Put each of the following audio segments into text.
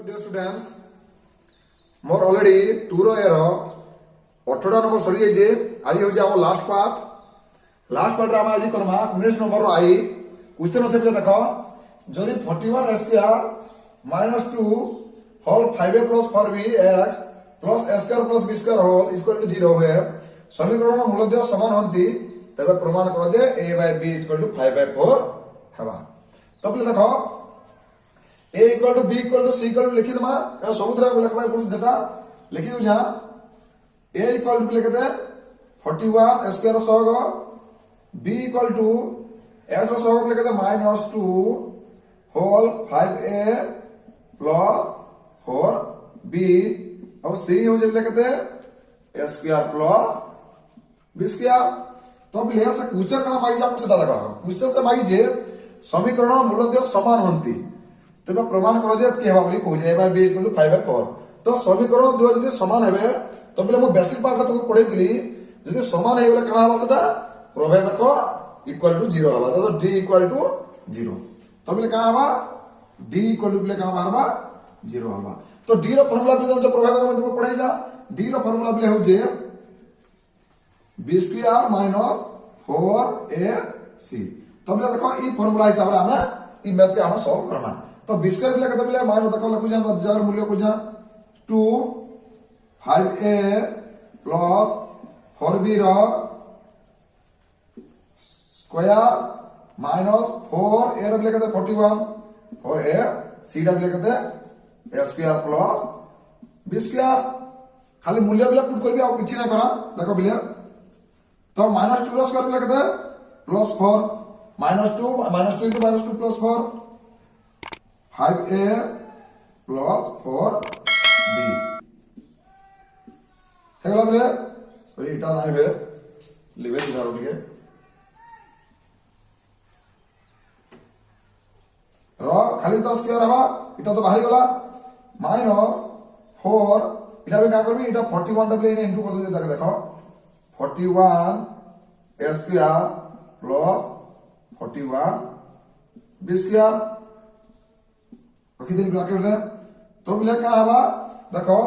dear students, मोर already tour एर 18 number सरी जाइए आज हूँ आम लास्ट पार्ट आम आज करमा 19 नंबर आई क्वेश्चन अच्छे पे देख जदि 41 square minus 2 whole 5a plus 4b x plus a square plus b square whole equal to 0 हुए समीकरण मूलद्वय समान हंती तबे प्रमाण कर जे a by b equal to 5/4 हेबा तो पे देखो a equal to b equal to c equal to लिखि दमा सब तरह लिखबा पड़ू जेता लिखि दउ जा a इक्वल टू लिख दे 41 स्क्वायर सग b इक्वल टू s रो सग लिख दे -2 होल 5a प्लस 4b अब c हो जे लिख दे a square plus b square तो अब लेयर से क्वेश्चन कना मागी जाको सेटा देखा क्वेश्चन से मागी जे समीकरण मूलद्वय समान हंती तबे प्रमाण करो जे के हेबा बोली को जे a by b equal to 5/4 तो समीकरण दुय जदि समान हेबे तो बोले मो बेसिक पार्ट तुमको पढै दिली जदि समान हे बोले कना हबा सेटा प्रभेदक इक्वल टू 0 हबा तो d इक्वल टू 0 तो बोले कना हबा d इक्वल टू बोले कना हबा 0 हबा तो d रो फार्मूला पे जो प्रभेदक में तुमको पढै जा d रो फार्मूला बोले हो जे b स्क्वायर माइनस 4ac तो बोले देखो ई फार्मूला हिसाब रे हमें ई मैथ के हम सॉल्व करना तो b स्क्वायर बोले कते बोले माइनस देखो लिखु जा जर मूल्य को जा 2 5a प्लस 4b रो स्क्वायर माइनस 4a रो बोले कते 41 और a c रो बोले कते a square plus b square खाली मूल्य बोले पुट करबी आ किछि ना करा देखो बोले तो -2 रो स्क्वायर बोले कते plus 4 -2 into -2 plus 4 5a plus 4b हेगला बोले सॉरी इटा नाही बे लिवे दिनारो टिके रो खाली तो स्क्वायर हवा इटा तो बाहरी गला -4 इटा भी का करबी इटा 41 डबल इनटू कर दे देखो 41 a square plus 41 b square रखी दे ब्रैकेट रे तो बोले का हवा देखो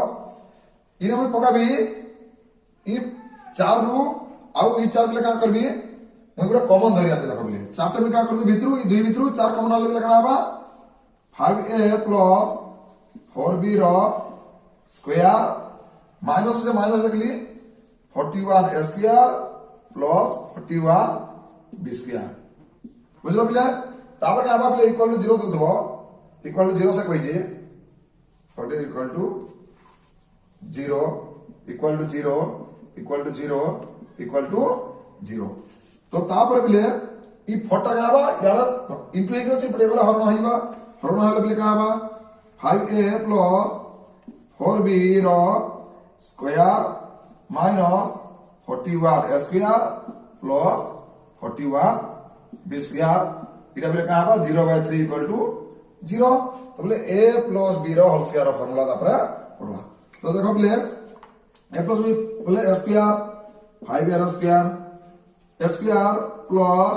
इने में पकाबी ई 4 रु आउ ई 4 बोले का करबी मैं गुडा कॉमन धरि आते देखो बोले 4 में का करबी भितरु ई 2 भितरु 4 कॉमन आले बोले का हवा 5a प्लस 4b रो स्क्वायर माइनस से माइनस लिखली 41 a square plus 41 b square बुझलो बिले तापर का बाप ले इक्वल टू 0 दबो इक्वल टू 0 से कोई जे what is equal to 0 equal to 0 equal to 0 equal to 0 तो तापर बिले ई फोटा का बा यार इनटू एक से पड़े वाला हरण होइबा बिले का बा 5a प्लस 4b रो square minus 41 a square plus 41 b square इटा बोले का हबा 0/3 इक्वल टू 0 तो बोले a प्लस b रो होल स्क्वायर फार्मूला तापर पड़वा तो देखो बोले a प्लस b बोले a स्क्वायर 5a रो square a square plus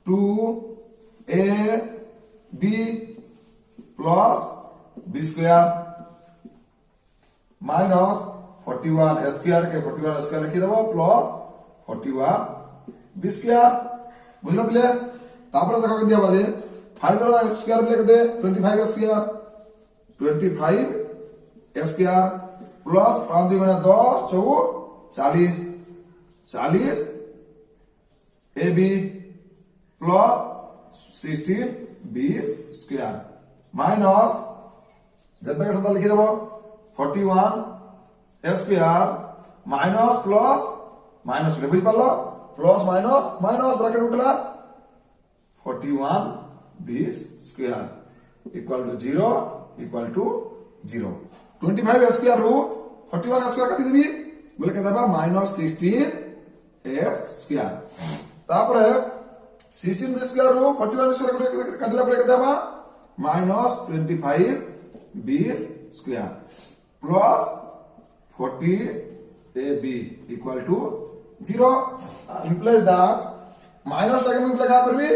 2a b plus b square minus 41 a square के 41 स्क्वायर लिखि देबो प्लस 41 b स्क्वायर बुझलो बिले तापर देखो के दिया बाजे 5 रो स्क्वायर बिले के दे 25 square 25 square plus 5 × 10 40 40 ab plus 16 b square minus जब तक संता लिखि देबो 41 स्क्वायर माइनस प्लस माइनस ले बुझ पालो प्लस माइनस माइनस ब्रैकेट उठला 41 b square equal to 0 equal to 0 25 square रो 41 स्क्वायर काटी देबी बोले के देबा -16 a स्क्वायर तापर 16 b स्क्वायर रो 41 स्क्वायर काटला बोले के देबा -25 b square plus 40 ab equal to 0 implies that minus लगे में लगा करबी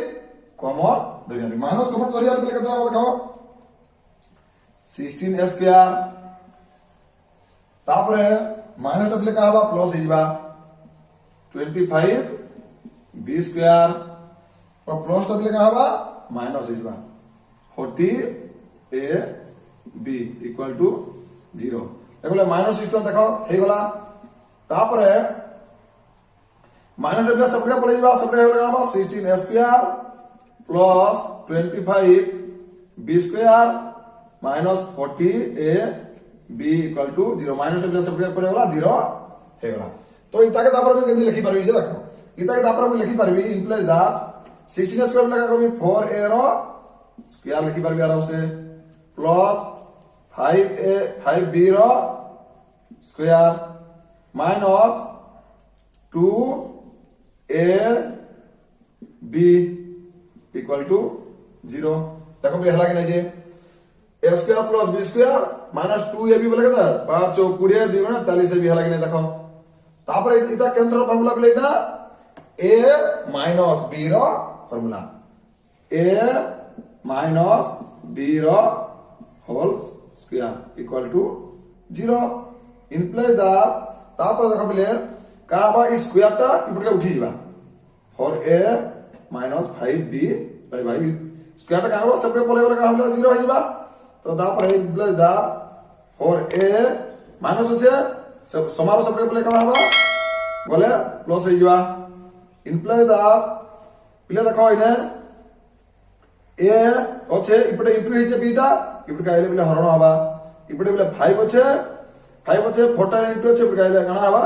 कॉमन धरिया माइनस कॉमन धरिया पे कहता है देखो 16 स्क्वायर तापरे माइनस टा लिखा हवा प्लस हो 25 बी स्क्वायर और प्लस टा लिखा हवा माइनस हो 40 ए बी इक्वल टू 0 एबले माइनस सिस्टम देखो हे गला तापरे माइनस टा सबके पले जीवा सबके हो गला 16 square plus 25 B square minus 40 A B equal to 0 minus टा सबके पले गला 0 हे गला तो इता के तापर में केंदी लिखि परबी जे देखो इता के तापर में लिखि परबी इंप्लाइज दैट 16 स्क्वायर लगा करबी 4a रो स्क्वायर लिखि परबी आराम से प्लस 5b रो square minus 2a b equal to 0 देखो भी हला के नहीं जे a square plus b square minus 2ab बोले के 5 चौक 20 2 गुणा 40 से भी हला के नहीं देखो तापर इता केंद्र फार्मूला बोले ना a माइनस b रो फार्मूला a माइनस b रो whole square equal to 0 imply that तापर देखो बोले का बा स्क्वायर टा इपटे उठी जीवा फॉर a माइनस 5b भाई भाई स्क्वायर टा का सबके पले गले का होला 0 हो जीवा तो तापर इंप्लाइ दैट फॉर a माइनस होचे सब समारो सबके पले का हवा बोले प्लस हो जीवा इंप्लाइ दैट पिले देखो इने a होचे इपटे इंटू हेचे b टा इपटे का बोले हरण हवा इपटे बोले 5 होचे 14 इंटू होचे इपटे का गणा हवा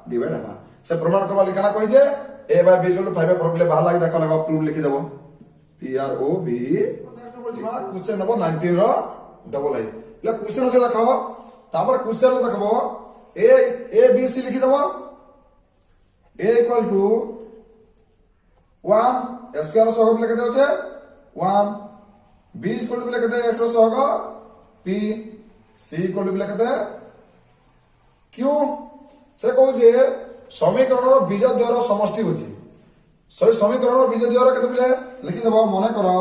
डिवाइड हवा से प्रमाण करवा लिखना कोइ जे a by b equal to 5 formula बाहर लागे देखो लगा प्रूफ लिखि देबो p r o v question number 19 रो डबल आई ले क्वेश्चन से देखो तापर क्वेश्चन देखबो a b c लिखि देबो a इक्वल टू 1 स्क्वायर सह लिखि देबो छे 1 b इक्वल टू लिखि दे x रो सह p c इक्वल टू लिखि दे q से कहू जे समीकरण रो बीज द्वयर समष्टि होची सही समीकरण रो बीज द्वयर केते बिले लिखि देबो मने करो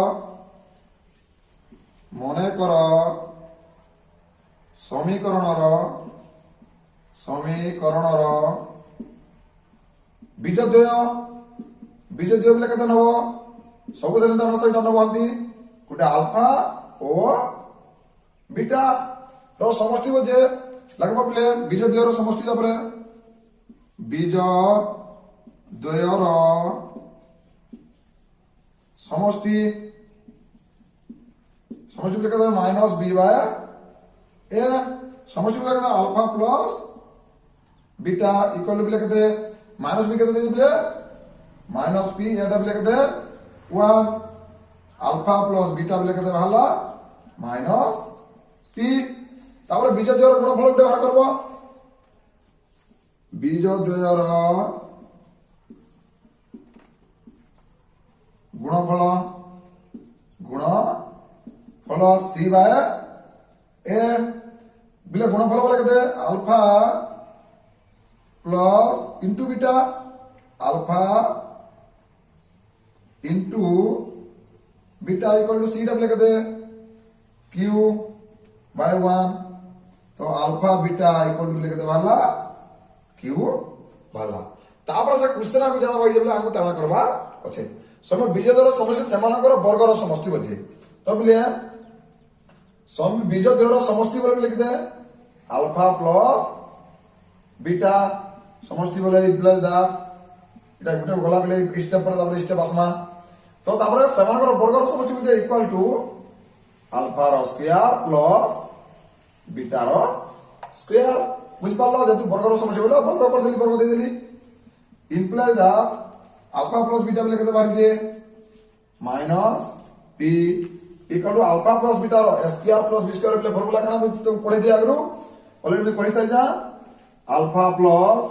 समीकरण रो बीज द्वय बिले केते नबो सब दिन ता सही नबो हंती गुटे अल्फा और बीटा रो समष्टि हो जे लगबो बिले बीज द्वय रो समष्टि तापरे बीज द्वयर समष्टि समष्टि लिखा था माइनस बी बाय ए समष्टि लिखा था alpha plus beta equal to लिखा थे माइनस बी कहते थे माइनस पी एटा लिखा थे 1 अल्फा प्लस बीटा लिखा थे भाला माइनस पी तापर बीज द्वयर गुणफल व्यवहार करबो बीज द्वयर गुणफल सी बाय ए बिले गुणफल बोले कहते alpha plus into beta alpha into beta equal to C double कहते क्यू बाय 1 तो अल्फा बीटा इक्वल टू कहते वाला क्यू वाला तापर से क्वेश्चन को जाना भाई हमको ताना करबा अछि समय बीज द्वयर समष्टि सेमानकर वर्गर समष्टि बजे तो बिले सम बीज द्वयर समष्टि बोले लिख दे अल्फा प्लस बीटा समष्टि बोले प्लस दा এটা গুটে গলা বলে স্টেপ পরে তারপরে স্টেপ আসমা তো তারপরে সেমানकर वर्गर समष्टि বলে ইকুয়াল টু আলফা র স্কয়ার প্লাস बीटा র স্কয়ার বুঝ পারলো যেহেতু वर्गर समष्टि বলে বর্গ দিয়ে দিলি imply that alpha plus beta बोले कहते बाहर जे minus P equal to alpha plus beta रो स्क्वायर प्लस बी स्क्वायर बोले फार्मूला काना तुम पढ़े दिया आगरू ऑलरेडी मैं पढ़ी सारी जा अल्फा प्लस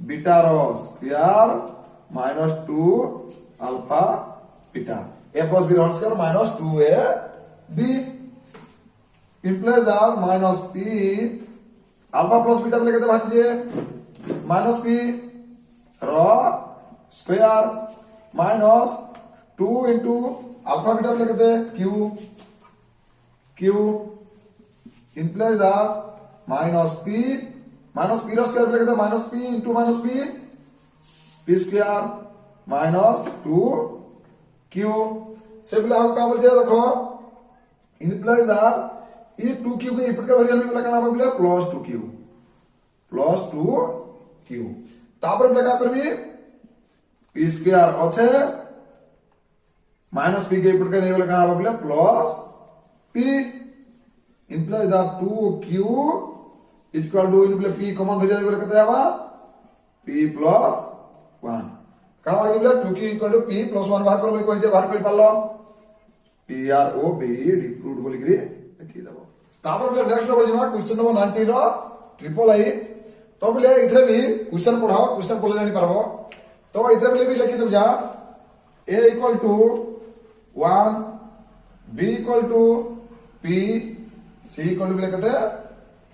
बीटा रो square minus 2 alpha beta A plus B whole square minus 2a b implies that minus p alpha plus beta बोले कहते बाहर जे माइनस p रो square minus 2 into alpha beta लिखते क्यू implies that minus p square बोले कहते minus p into minus p square minus 2q से बोले हम क्या बोलते हैं देखो implies that ये 2q के इपट का धरिया में बोला क्या नाम बोले plus 2q तापर बोले क्या करबी p square अच्छे माइनस p के इपट का नहीं बोले क्या नाम बोले plus p implies that 2q is equal to p common धरिया में बोले कहते हैं p plus 1 कहाँ आगे बोले 2q equal to p plus 1 बाहर करो बोले कौन से बाहर कर पालो PROBED proved बोली करी लिखी दबो तापर बोले नेक्स्ट नंबर जिमा क्वेश्चन नंबर 19 रो ट्रिपल आई तो बोले इधर भी क्वेश्चन पढ़ाओ क्वेश्चन पढ़ले जानी पारबो तो इधर बोले भी लिखी दब जा a equal to 1 b equal to p c equal to बोले कहते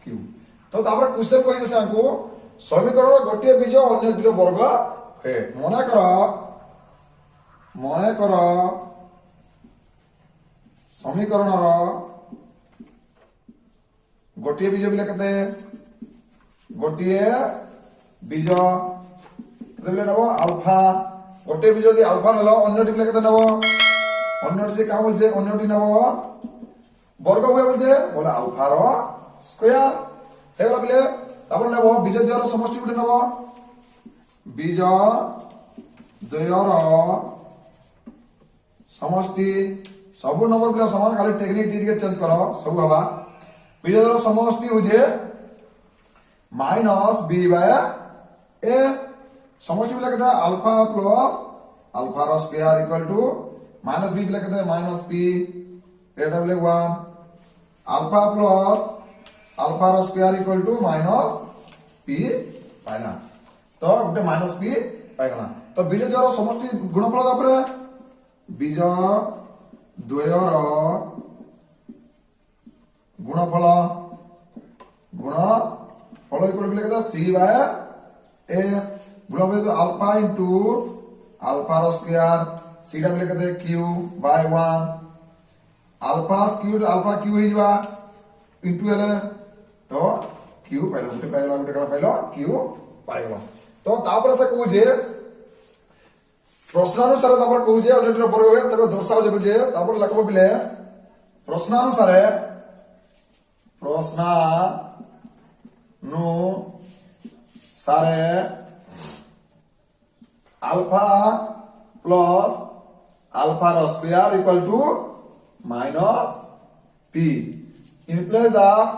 q तो तापर क्वेश्चन को जैसे हमको समीकरण गोटे बीज अन्यटिर वर्ग हे मने करो समीकरण गोटे बीज बोले कहते गोटे बीज बोले नब आल्फा गोटे बीज यदि आल्फा नल अन्यटी बोले कहते नब अन्यटी से क्या बोलছে अन्यटी नब वर्ग हुए बोलছে बोले आल्फा रो स्क्वायर हेगला बोले तापर नब बीज द्वयर समष्टि गुटे नब बीज द्वयर समष्टि सब नंबर बोले समान खाली टेक्निक टिके चेंज करो सब हवा बीज द्वयर समष्टि होजे माइनस b बाय a समष्टि बोले कहते हैं अल्फा प्लस अल्फा रो square equal to minus b बोले कहते हैं माइनस p एटा बोले 1 अल्फा प्लस अल्फा रो square equal to minus p पाइला तो गोटे माइनस p पाइगला तो बीज द्वयर समष्टि गुणफल तापर बीज द्वयर गुणफल इक्वल बोले कहते c बाय a गुणफल तो अल्फा इनटू अल्फा रो स्क्वायर c बोले कहते q बाय 1 अल्फा q ही जवा इनटू हेले तो q पाइलो गोटे पाइलो गोटे कड़ा पाइलो q पाइलो तो तापर से कहू जे प्रश्नानुसार तापर कहू जे अन्यटिर वर्ग होय तबे दर्शाओ जे तापर लिखबो बिले प्रश्नानुसार अल्फा प्लस अल्फा रो square equal to minus p implies that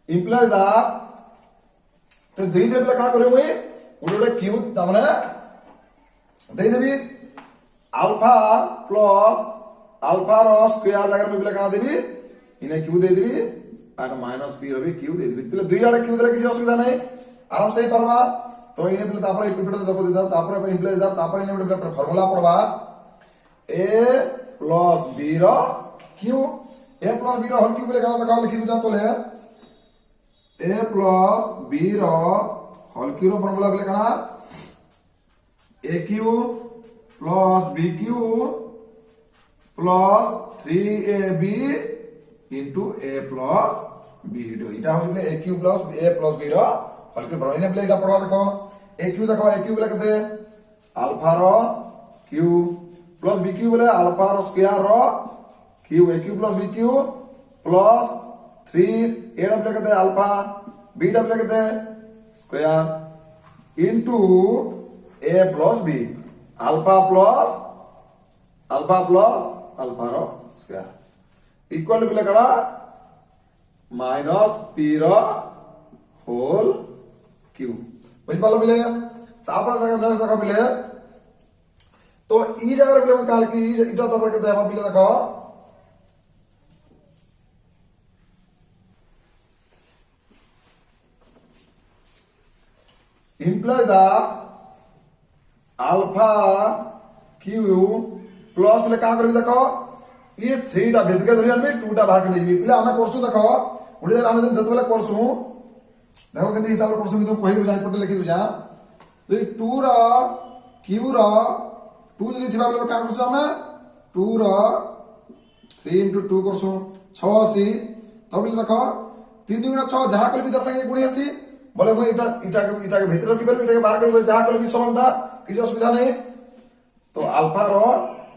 implies that तो दे दे क्या करियो मुई उडे q तमने दे देबी अल्फा प्लस अल्फा रो स्क्वायर जगह में बोले कना देबी इने q दे देबी और माइनस p रबी q दे देबी बोले दुई आड़े q देले किसी असुविधा नहीं आराम से ही परबा तो इने बोले तापर इपिपिट देखो देता तापर इंप्लाइज दा तापर इने बोले फार्मूला पड़बा a प्लस b रो q a प्लस b रो होल q बोले कना देखा लिखि दू जा तो ले a प्लस b रो होल q रो फार्मूला बोले कना aq plus bq plus 3ab into a plus b डो इटा हो बोले aq plus a plus b रो होल q फार्मूला इने बोले इटा पढ़वा देखो aq बोले कहते अल्फा रो q प्लस bq बोले अल्फा रो स्क्वायर रो q aq plus bq plus 3 a double कहते हैं अल्फा b डबल कहते हैं square into a plus b alpha plus alpha रो स्क्वायर इक्वल बोले कड़ा माइनस p रो होल q बुझ पालो बोले तापर नेक्स्ट देखो बोले तो ई जगह बोले काल की इटा तापर कहते हैं बोले देखो imply that alpha q plus बोले कहां करबी देखो ये 3 टा भितर के धरि आनबे 2 टा बाहर के लेबी पिले आमे करसु देखो उडे जरा आमे जत बेला करसु देखो केंति हिसाब रे करसु तुम कहि दे जाई पटे लिखि दु जा तो 2 रा q रा 2 जदी थिबा बेला का करसु आमे 2 रा 3 into 2 करसु 6 आसी तब बिले देखो 3 2 6 जहा कल भी 10 संगे गुणी आसी बोले मैं इटा के भीतर रखि परबी इटा के बाहर कर जहा कल भी समानटा किसी असुविधा नहीं तो अल्फा रो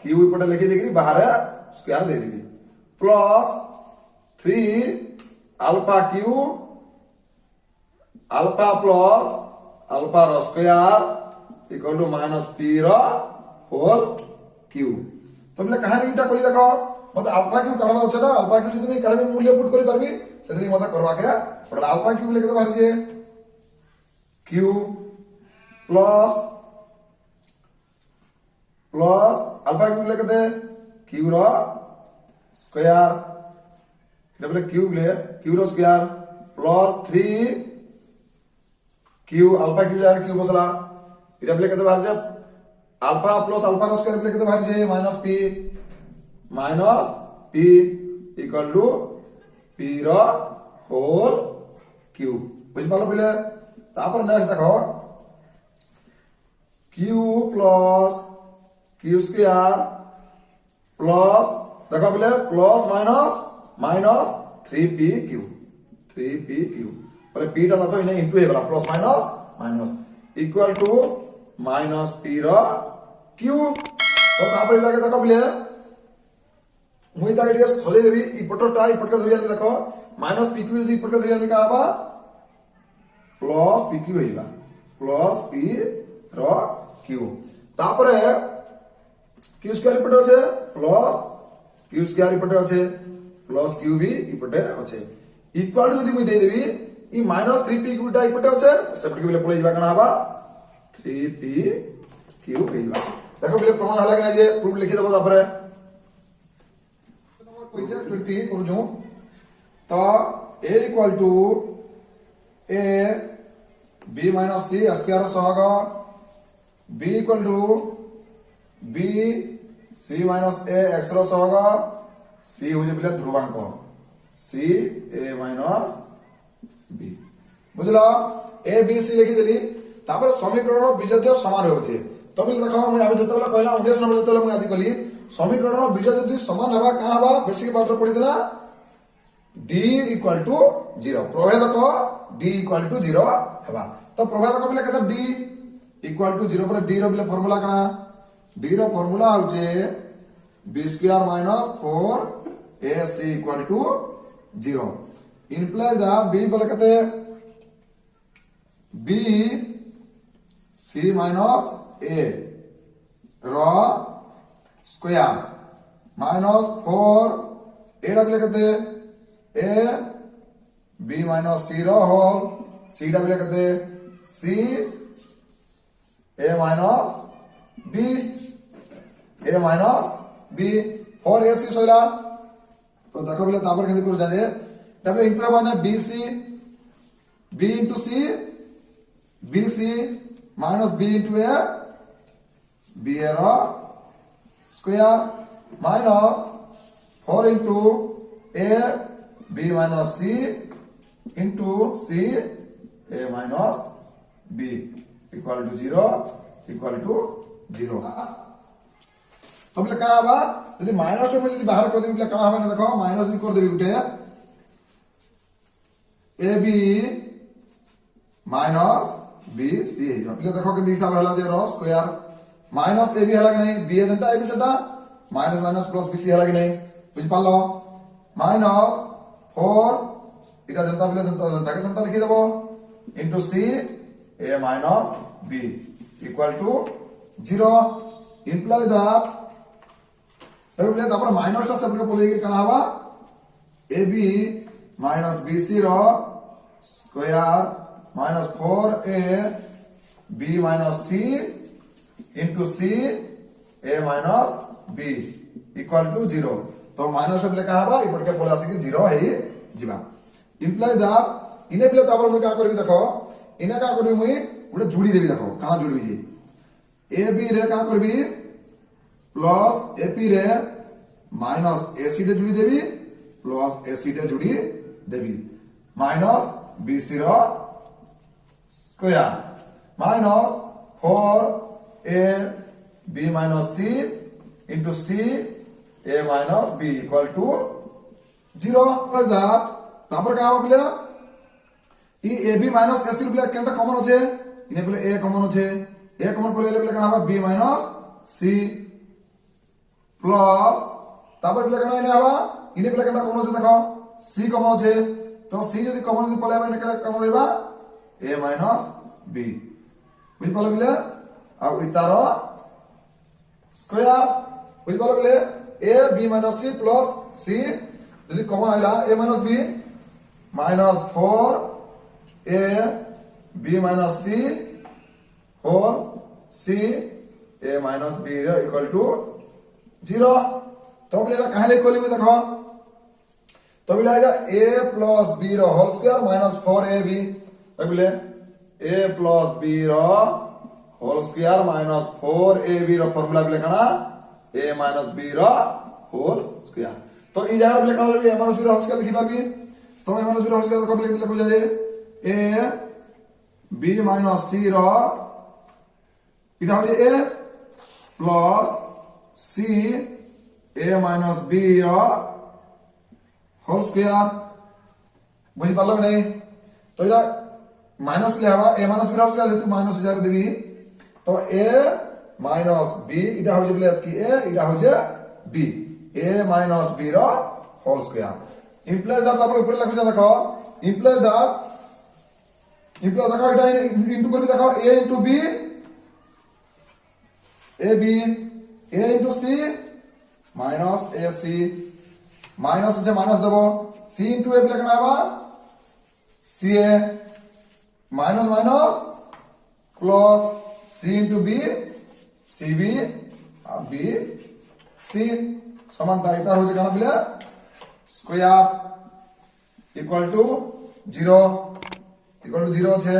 q पटे लिखि देकरी बाहर स्क्वायर दे देबी plus 3 alpha q alpha plus alpha रो square equal to minus p रो होल q तो बोले कहानी इटा कोली देखो मतलब अल्फा q काढवा होछ ना अल्फा q जदी काढबे मूल्य पुट करि परबी सेदरी मत करवा के पड़ला अल्फा q लेके तो बाहर जे q प्लस अल्फा q लेके दे q रो स्क्वायर डबल q रो square plus 3 q alpha q जारे q बसला इटा लेके दे बाहर जे अल्फा प्लस अल्फा रो स्क्वायर लेके दे बाहर जे minus p equal to p रो होल q बुझ पालो पहिले तापर नेक्स्ट देखो q plus q square plus देखो पहिले प्लस माइनस 3pq पहिले p टा तो इने इनटू हे गला plus minus equal to minus p रो q तो तापर इलाके देखो पहिले मुई ताके डिस खोले देबी इ पटटा इ पटका धरिया देखो माइनस pq यदि पटका धरिया का आबा प्लस pq होइबा प्लस p रो q तापर q स्क्वायर पटे আছে प्लस q स्क्वायर पटे আছে प्लस q भी इपटे আছে इक्वल टू यदि मुई दे देबी इ माइनस 3pq टा इपटे আছে सेपट के बेले पळे जाबा कना आबा 3pq होइबा देखो बेले प्रमाण हला कि जे प्रूफ लिखि देबो तापर 20 करू तो a equal to a b minus c square सहग b equal to b c minus a x रो सहग c हो जे बिले ध्रुवांक c a माइनस b बुझला a b c लिखि देली तापर समीकरण बीजद्य समान होचे तो बिले देखो हम आबे जतबेला कहला 19 नंबर जतबेला मैं आदि कली समीकरण बीज यदि समान हवा कहां हवा बेसिक पार्ट पड़ी देला d इक्वल टू 0 प्रभेदक d इक्वल टू 0 हवा तो प्रभेदक बिले केते d इक्वल टू 0 पर d रो बिले फार्मूला कना d रो फार्मूला होचे b square minus 4ac equal to 0 implies that b बिले केते b c माइनस a रो स्क्वायर माइनस 4 a डबल कहते a b माइनस c रो होल c डबल कहते c a माइनस b और a c सोला तो देखो बोले तापर केंति कर जादे डबल इनटू माने b c b into c b c minus b into a b a रो square minus 4 into a b minus c into c a minus b equal to 0 equal to 0 तो बोले का बा यदि minus में यदि बाहर कर देबी बोले का हबे ना देखो माइनस यदि कर देबी गुटे a b minus b c है बोले देखो के हिसाब हला जे रो स्क्वायर माइनस ए बी हला कि नहीं बी ए जनता ए बी सेटा minus minus plus B C हला कि नहीं बुझ पालो माइनस 4 इटा जनता बिले जनता के संता लिखि देबो into C A minus B equal to 0 imply that तो बिले तापर माइनस टा सब के बोले कि कना हवा A B minus B C रो square minus 4a b minus c into c a minus b equal to 0 तो माइनस बले का हबा इपट के बोला कि 0 है जीवा इंप्लाई दैट इने बिले तापर मैं का करबी देखो इने का करबी मुई गुटे जोड़ी देबी देखो काना जोड़बी जी a b रे का करबी प्लस a p रे माइनस एसी डे जोड़ी देवी प्लस एसी डे जोड़ी देवी माइनस बीसी रो square minus 4 A B minus C into C A minus B equal to 0 कर दैट तापर का बोले ई ए बी माइनस एसी रो केनटा कॉमन होचे इने बोले ए कॉमन होचे ए कॉमन बोले बोले कना बी माइनस सी प्लस तापर बोले कना इने आबा इने बोले केनटा कॉमन होचे देखो सी कॉमन होचे तो सी यदि कॉमन यदि पले इने कॉमन रहबा ए माइनस बी बुझ पाले बोले आ इतारो स्क्वायर बुझ पाले बोले A B minus C plus C यदि कॉमन आइला A minus B minus 4 A B minus C whole C A minus B equal to 0 तो बोले कहां ले कोली में देखो तो बोले आएगा ए प्लस बी रो whole square minus 4 A B तो बोले ए प्लस बी रो whole square minus 4 A B रो फार्मूला बोले कना ए माइनस बी रो होल स्क्वायर तो ई जगह बोले कना ए माइनस बी रो होल स्क्वायर लिखि पारबी तो ए माइनस बी रो होल स्क्वायर को बोले लिख जाए ए बी माइनस सी रो इधर हो ए plus C A minus B रो होल स्क्वायर बुझी पालो नहीं तो इधर माइनस प्ले हवा ए माइनस बी रो होल स्क्वायर हेतु माइनस हजार देबी तो ए माइनस बी इधर हो जे बोले कि ए इधर हो जे बी ए माइनस बी रो होल स्क्वायर इंप्लाइज दैट आप ऊपर लिख देखो इंप्लाइज दैट इंप्लाइज देखो इधर इनटू कर भी देखो A into B A B A into C minus A C minus होचे माइनस देबो सी इंटू ए लिखना है C A minus minus plus C into B C B और बी सी समानता इधर हो जाएगा बोले स्क्वायर इक्वल टू 0 আছে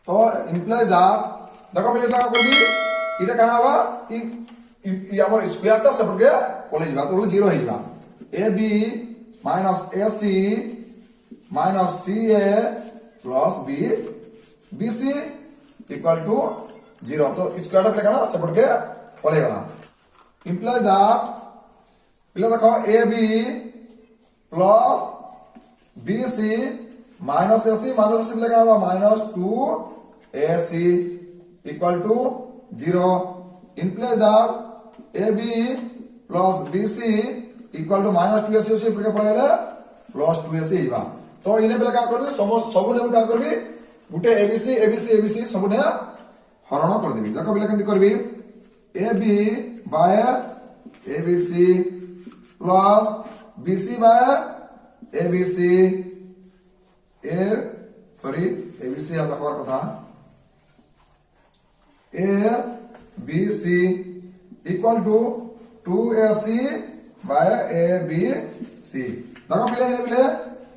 तो इम्प्लाइ दैट देखो बोले এটা করবি এটা কানা হবা ই আমার স্কয়ারটা সেপটকে পলে যাবা তো বলে 0 হই যাবা A B minus A C minus C A plus B B C equal to 0 তো স্কয়ারটা বলে কানা সেপটকে পলে গলা ইমপ্লাই दैट বলে দেখো A B plus B C minus AC बोले क्या minus 2 AC equal to 0 imply that AB plus BC equal to minus 2AC होछि पके पड़ेले प्लस 2AC हिबा तो इने बेला का करबी सब ने का करबी गुटे ABC सब ने हरण कर देबी देखो बेला केंति करबी AB by ABC plus BC by ABC A sorry ABC आप लिखवार कथा A B C equal to 2AC by A B C देखो पिले इने पिले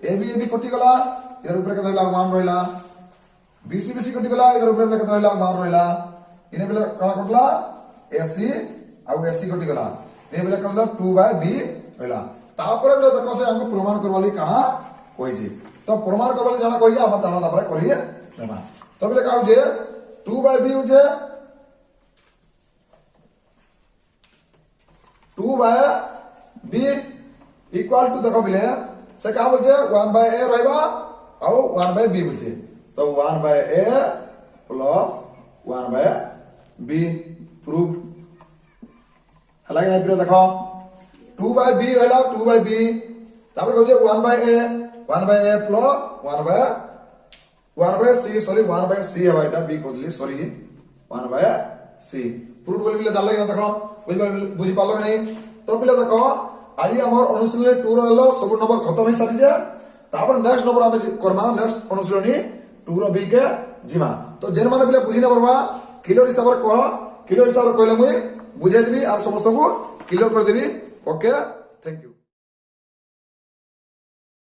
ए बी कटि गला इधर ऊपर के धरला मान रहिला बीसी कटि गला इधर ऊपर के धरला मान रहिला इने पिले कणा कटला एसी आ एसी कटि गला इने पिले कटला 2 बाय बी रहिला तापर देखो से हमको प्रमाण करवाली कहा होई छी तो प्रमाण करबले जाना कहिया हम ताना तापर करिए देबा तो बोले का हो जे 2 बाय बी हो जे 2 बाय बी इक्वल टू देखो बोले से का बोल जे 1 बाय ए रहबा और 1 बाय बी बोल जे तो 1 बाय ए प्लस 1 बाय बी प्रूफ हला के नहीं देखो 2 बाय बी रहला 2 बाय बी तापर कहो जे 1 bye A 1 by a plus 1 by c sorry 1 by c है बेटा b को दिली सॉरी 1 by c प्रूफ बोल बिले जाले ना देखो बुझी पालो नहीं तो बिले देखो आज हमर अनुशीलन 2 रहलो सब नंबर खत्म हो सारी जे तापर नेक्स्ट नंबर हम करमा नेक्स्ट अनुशीलनी 2 रो b के जिमा तो जेन माने बिले बुझी ना परबा किलो हिसाब कहले मुई बुझाई देबी और समस्त को क्लियर कर देबी ओके